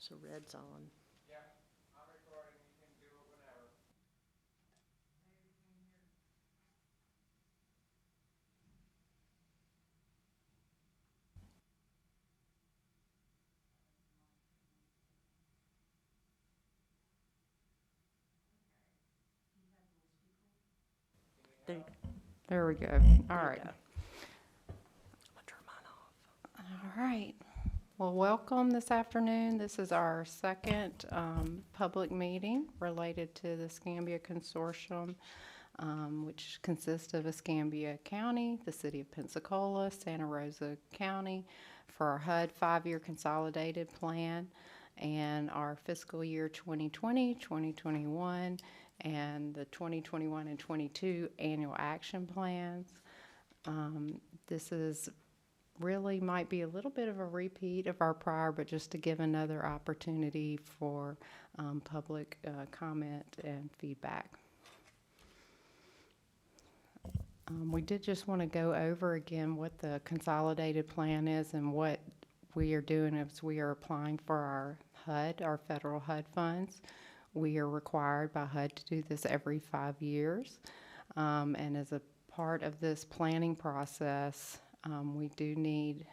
So red's on. Yeah, I'm recording, you can do it whenever. There, There we go. All there right. you go. I'll turn mine off. All right. Well, welcome this afternoon. This is our second public meeting related to the Escambia Consortium, which consists of Escambia County, the City of Pensacola, Santa Rosa County, for our HUD 5-year consolidated plan and our fiscal year 2020, 2021, and the 2021 and 22 annual action plans. This is really might be a little bit of a repeat of our prior, but just to give another opportunity for public comment and feedback. We did just want to go over again what the consolidated plan is and what we are doing as we are applying for our HUD, our federal HUD funds. We are required by HUD to do this every 5 years. And as a part of this planning process, we do need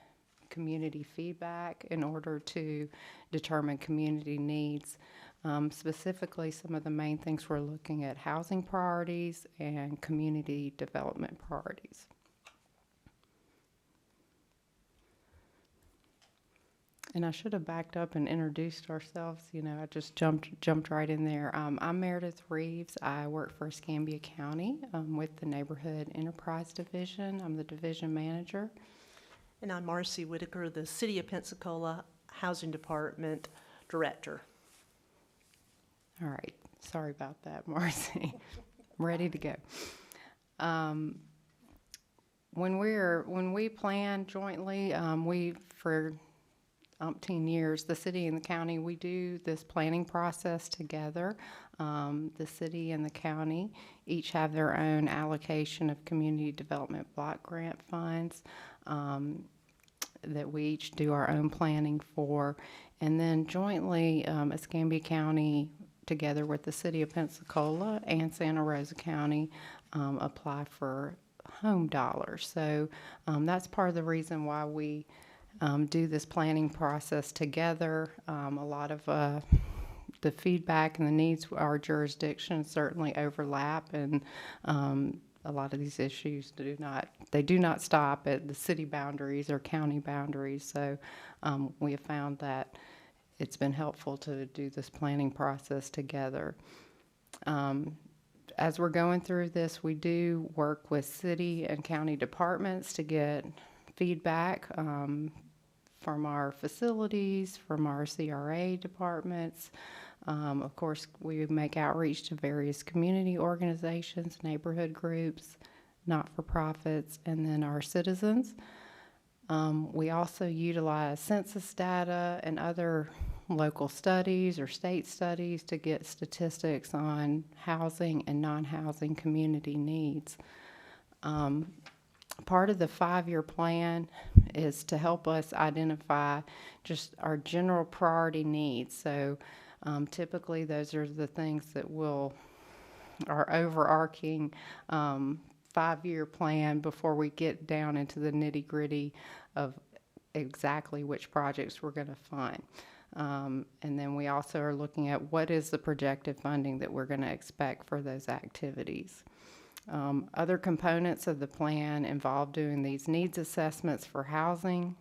community feedback in order to determine community needs. Specifically, some of the main things we're looking at: housing priorities and community development priorities. And I should have backed up and introduced ourselves. You know, I just jumped right in there. I'm Meredith Reeves. I work for Escambia County with the Neighborhood Enterprise Division. I'm the division manager. And I'm Marcy Whitaker, the City of Pensacola Housing Department Director. All right. Sorry about that, Marcy. I'm ready to go. When we plan jointly, for umpteen years, the city and the county, we do this planning process together. The city and the county each have their own allocation of community development block grant funds that we each do our own planning for. And then jointly, Escambia County, together with the city of Pensacola and Santa Rosa County, apply for home dollars. So that's part of the reason why we do this planning process together. A lot of the feedback and the needs of our jurisdiction certainly overlap, and a lot of these issues do not stop at the city boundaries or county boundaries. So we have found that it's been helpful to do this planning process together. As we're going through this, we do work with city and county departments to get feedback from our facilities, from our CRA departments. Of course, we make outreach to various community organizations, neighborhood groups, not-for-profits, and then our citizens. We also utilize census data and other local studies or state studies to get statistics on housing and non-housing community needs. Part of the 5-year plan is to help us identify just our general priority needs. So typically those are the things that our overarching 5-year plan before we get down into the nitty-gritty of exactly which projects we're going to fund. And then we also are looking at what is the projected funding that we're going to expect for those activities. Other components of the plan involve doing these needs assessments for housing,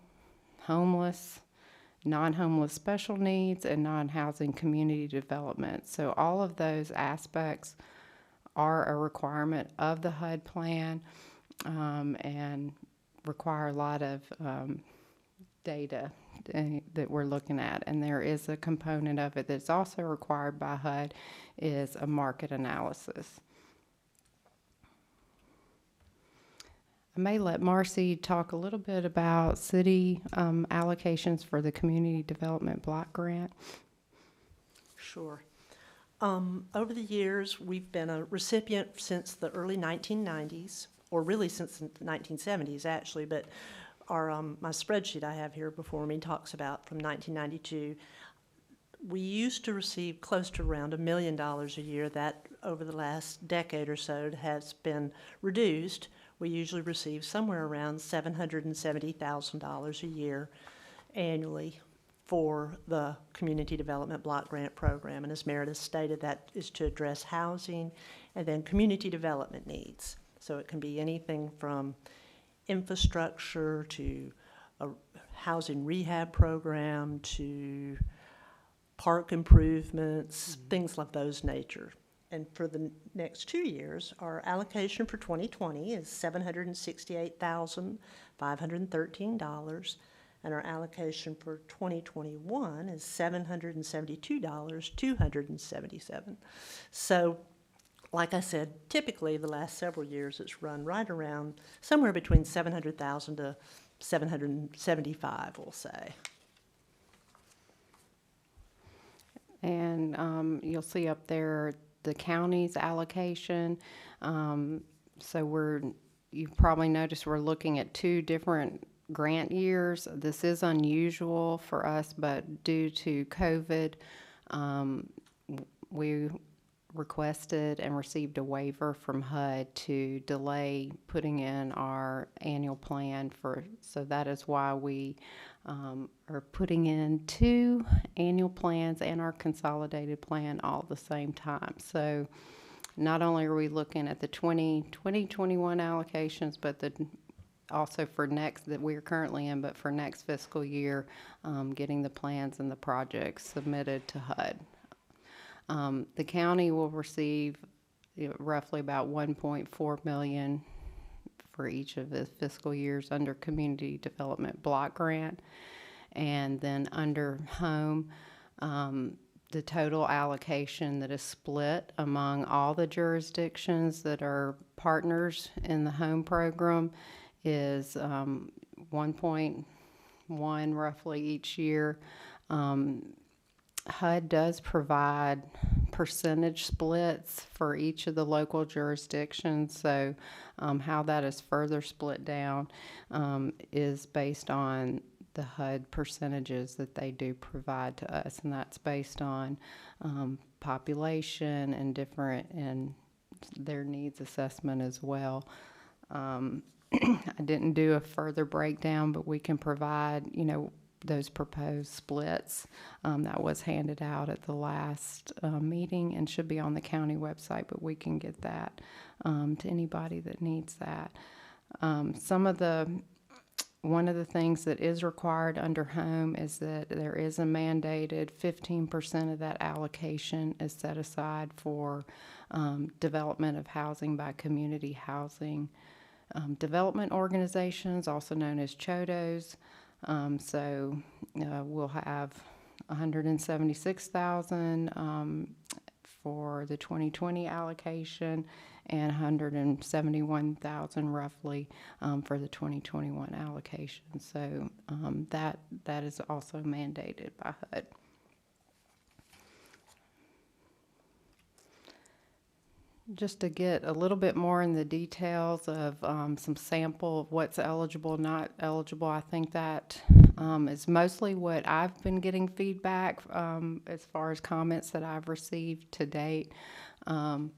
homeless, non-homeless special needs, and non-housing community development. So all of those aspects are a requirement of the HUD plan and require a lot of data that we're looking at. And there is a component of it that's also required by HUD is a market analysis. I may let Marcy talk a little bit about city allocations for the Community Development Block Grant. Sure. Over the years, we've been a recipient since the early 1990s, or really since the 1970s, actually, but my spreadsheet I have here before me talks about from 1992. We used to receive close to around $1 million a year. That, over the last decade or so, has been reduced. We usually receive somewhere around $770,000 a year annually for the Community Development Block Grant Program. And as Meredith stated, that is to address housing and then community development needs. So it can be anything from infrastructure to a housing rehab program to park improvements, things of those nature. And for the next 2 years, our allocation for 2020 is $768,513, and our allocation for 2021 is $772,277. So, like I said, typically the last several years it's run right around somewhere between 700,000 to 775, we'll say. And you'll see up there the county's allocation. So you've probably noticed we're looking at 2 different grant years. This is unusual for us, but due to COVID, we requested and received a waiver from HUD to delay putting in our annual plan so that is why we are putting in 2 annual plans and our consolidated plan all at the same time. So not only are we looking at the 2021 allocations, but also for next that we're currently in, but for next fiscal year, getting the plans and the projects submitted to HUD. The county will receive roughly about $1.4 million for each of the fiscal years under Community Development Block Grant. And then under home, the total allocation that is split among all the jurisdictions that are partners in the home program is 1.1 roughly each year. HUD does provide percentage splits for each of the local jurisdictions, so how that is further split down is based on the HUD percentages that they do provide to us, and that's based on population and their needs assessment as well. I didn't do a further breakdown, but we can provide, those proposed splits. That was handed out at the last meeting and should be on the county website, but we can get that to anybody that needs that. One of the things that is required under home is that there is a mandated 15% of that allocation is set aside for development of housing by community housing development organizations, also known as CHODOs. So we'll have $176,000 for the 2020 allocation and $171,000 roughly for the 2021 allocation. So that is also mandated by HUD. Just to get a little bit more in the details of some sample of what's eligible, not eligible, I think that is mostly what I've been getting feedback as far as comments that I've received to date. How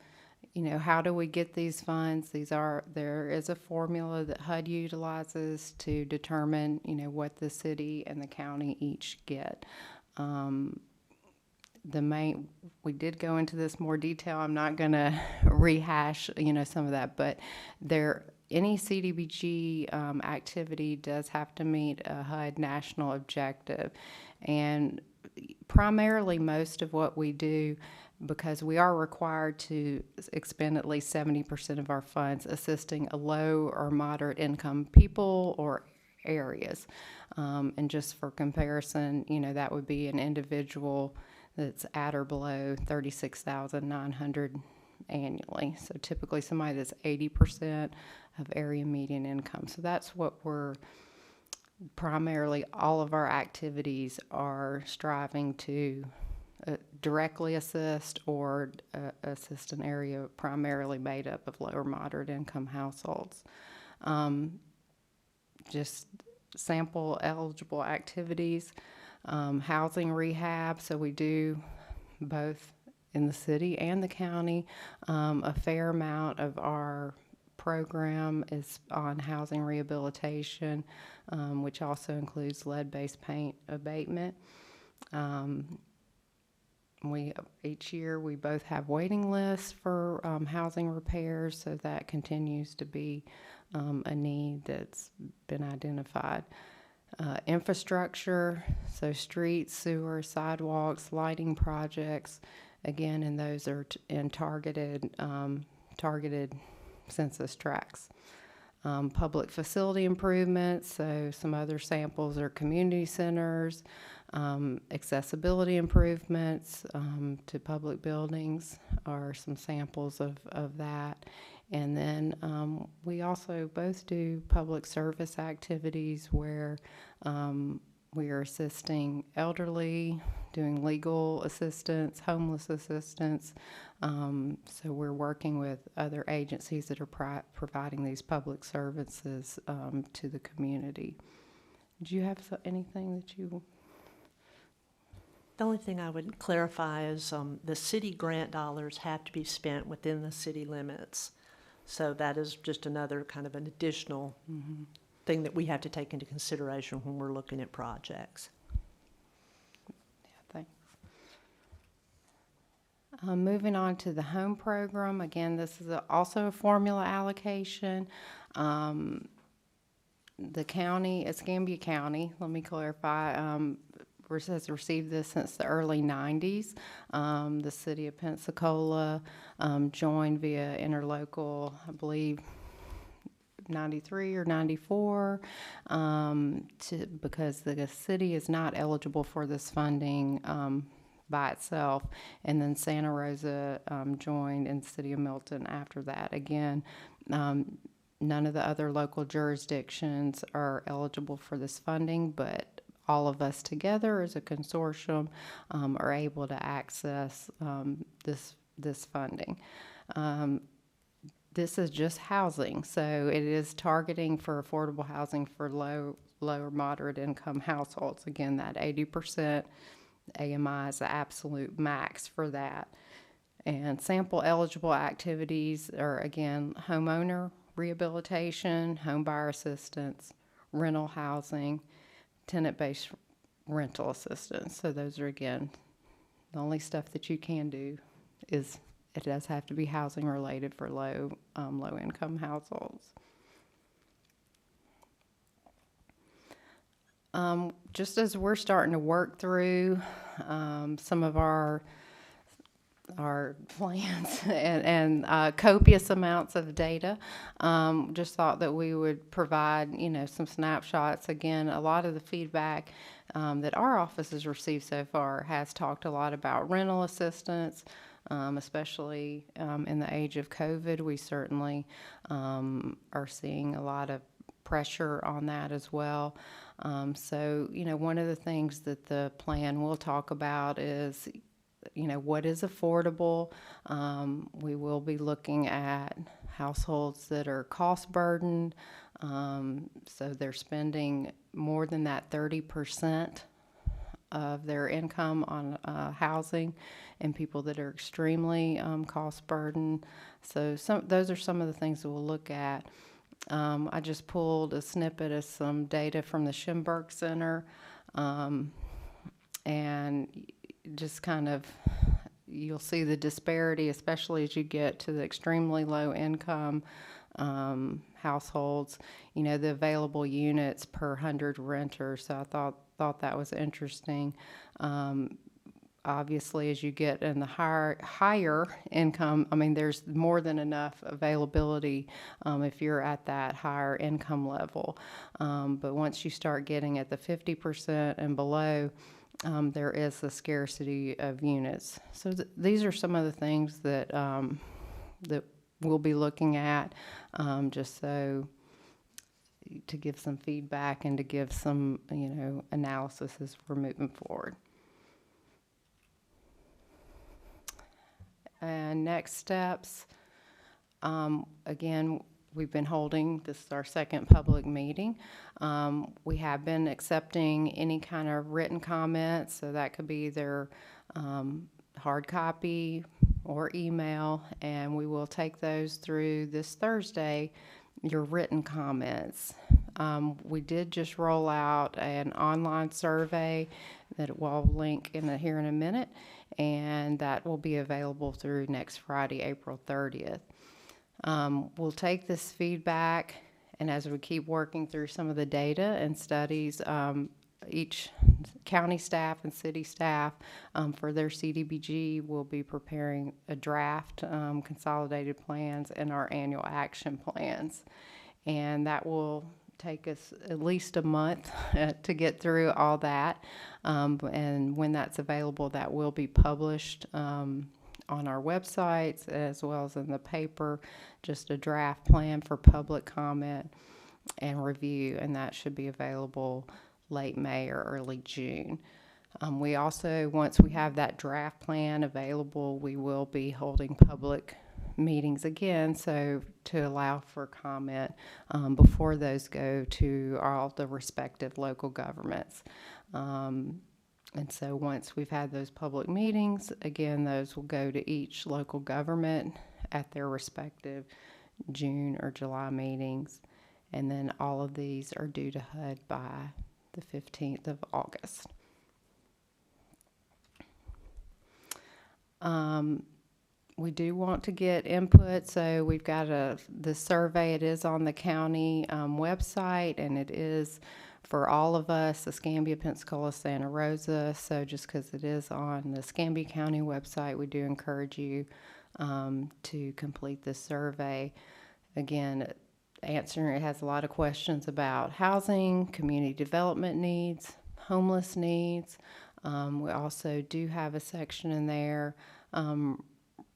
do we get these funds? There is a formula that HUD utilizes to determine, what the city and the county each get. We did go into this more detail. I'm not going to rehash, some of that, but any CDBG activity does have to meet a HUD national objective. And primarily most of what we do, because we are required to expend at least 70% of our funds assisting a low or moderate income people or areas. And just for comparison, that would be an individual that's at or below $36,900 annually. So typically somebody that's 80% of area median income. So that's what we're primarily, all of our activities are striving to directly assist or assist an area primarily made up of low or moderate income households. Just sample eligible activities. housing rehab, so we do both in the city and the county. A fair amount of our program is on housing rehabilitation, which also includes lead-based paint abatement. Each year we both have waiting lists for housing repairs, so that continues to be a need that's been identified. Infrastructure, so streets, sewer, sidewalks, lighting projects, again, and those are in targeted census tracts. Public facility improvements, so some other samples are community centers, accessibility improvements to public buildings are some samples of that. And then we also both do public service activities where we are assisting elderly, doing legal assistance, homeless assistance. So we're working with other agencies that are providing these public services to the community. Do you have anything that you... The only thing I would clarify is the city grant dollars have to be spent within the city limits. So that is just another kind of an additional thing that we have to take into consideration when we're looking at projects. Yeah, thanks. Moving on to the home program. Again, this is also a formula allocation. The county, Escambia County, let me clarify, has received this since the early 90s. The city of Pensacola joined via interlocal, I believe, 93 or 94, because the city is not eligible for this funding by itself. And then Santa Rosa joined, and the city of Milton after that. Again, none of the other local jurisdictions are eligible for this funding, but all of us together as a consortium are able to access this funding. This is just housing, so it is targeting for affordable housing for low or moderate income households. Again, that 80% AMI is the absolute max for that. And sample eligible activities are, again, homeowner rehabilitation, home buyer assistance, rental housing, tenant-based rental assistance. So those are, again, the only stuff that you can do is it does have to be housing related for low income households. Just as we're starting to work through some of our plans and copious amounts of data, just thought that we would provide, some snapshots. Again, a lot of the feedback that our office has received so far has talked a lot about rental assistance, especially in the age of COVID. We certainly are seeing a lot of pressure on that as well. So, one of the things that the plan will talk about is what is affordable. We will be looking at households that are cost burdened, so they're spending more than that 30% of their income on housing, and people that are extremely cost burdened. So those are some of the things that we'll look at. I just pulled a snippet of some data from the Schimberg Center, and just kind of, you'll see the disparity, especially as you get to the extremely low income households, the available units per 100 renters. So I thought that was interesting. Obviously, as you get in the higher income, there's more than enough availability if you're at that higher income level. But once you start getting at the 50% and below, there is a scarcity of units. So these are some of the things that that we'll be looking at, just so to give some feedback and to give some analysis as we're moving forward. And next steps, again, we've been holding, this is our second public meeting. We have been accepting any kind of written comments, so that could be either hard copy or email, and we will take those through this Thursday, your written comments. We did just roll out an online survey that we'll link here in a minute, and that will be available through next Friday, April 30th. We'll take this feedback, and as we keep working through some of the data and studies, each county staff and city staff for their CDBG will be preparing a draft consolidated plans and our annual action plans. And that will take us at least a month to get through all that. And when that's available, that will be published on our websites as well as in the paper, just a draft plan for public comment and review, and that should be available late May or early June. We also, once we have that draft plan available, we will be holding public meetings again, so to allow for comment before those go to all the respective local governments. And so once we've had those public meetings, again, those will go to each local government at their respective June or July meetings. And then all of these are due to HUD by the 15th of August. We do want to get input, so we've got the survey. It is on the county website, and it is for all of us, Escambia, Pensacola, Santa Rosa. So just because it is on the Escambia County website, we do encourage you to complete this survey. Again, it has a lot of questions about housing, community development needs, homeless needs. We also do have a section in there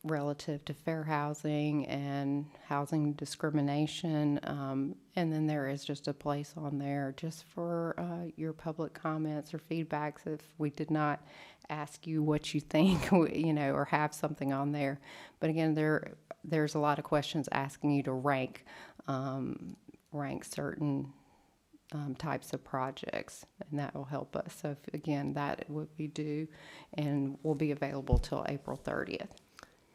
relative to fair housing and housing discrimination. And then there is just a place on there just for your public comments or feedbacks if we did not ask you what you think, or have something on there. But again, there's a lot of questions asking you to rank certain types of projects, and that will help us. So again, that would be due and will be available till April 30th.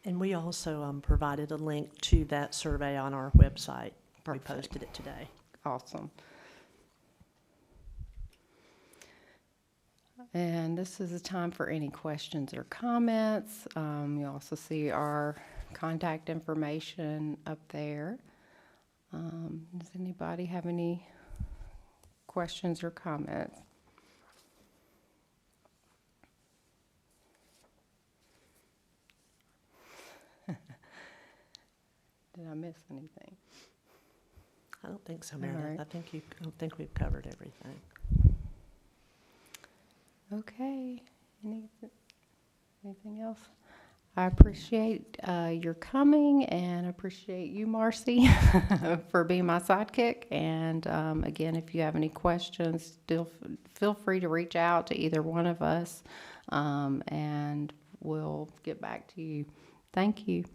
And we also provided a link to that survey on our website. Perfect. We posted it today. Awesome. And this is the time for any questions or comments. You also see our contact information up there. Does anybody have any questions or comments? Did I miss anything? I don't think so, All Meredith. right. I don't think we've covered everything. Okay. Anything else? I appreciate your coming, and appreciate you, Marcy, for being my sidekick. And again, if you have any questions, still feel free to reach out to either one of us, and we'll get back to you. Thank you.